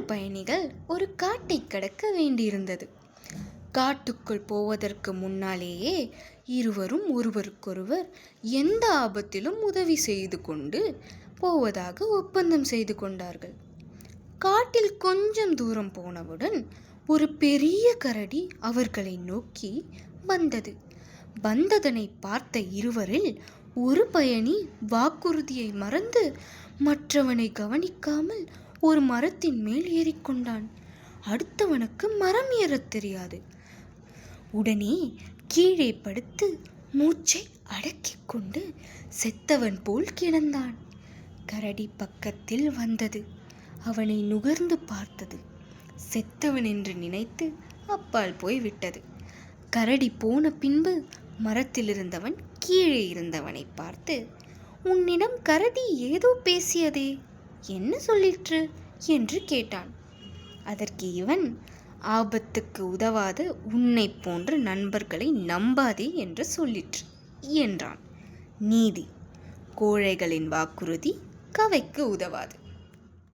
பயணிகள் ஒரு காட்டை கடக்க வேண்டியிருந்தது. காட்டுக்குள் போவதற்கு முன்னாலேயே இருவரும் ஒருவருக்கொருவர் எந்த ஆபத்திலும் உதவி செய்து கொண்டு போவதாக ஒப்பந்தம் செய்து கொண்டார்கள். காட்டில் கொஞ்சம் தூரம் போனவுடன் ஒரு பெரிய கரடி அவர்களை நோக்கி வந்ததனை பார்த்த இருவரில் ஒரு பயணி வாக்குறுதியை மறந்து மற்றவனை கவனிக்காமல் ஒரு மரத்தின் மேல் ஏறிக்கொண்டான். அடுத்தவனுக்கு மரம் ஏறத் தெரியாது. உடனே கீழே படுத்து மூச்சை அடக்கிக் கொண்டு செத்தவன் போல் கிடந்தான். கரடி பக்கத்தில் வந்தது. அவனை நுகர்ந்து பார்த்தது. செத்தவன் என்று நினைத்து அப்பால் போய் விட்டது. கரடி போன பின்பு மரத்தில் இருந்தவன் கீழே இருந்தவனை பார்த்து, "உன்னிடம் கரடி ஏதோ பேசியதே, என்ன சொல்லிற்று?" என்று கேட்டான். அதற்கு இவன், "ஆபத்துக்கு உதவாத உன்னை போன்ற நண்பர்களை நம்பாதே என்று சொல்லிற்று" என்றான். நீதி: கோழைகளின் வாக்குறுதி கவைக்கு உதவாது.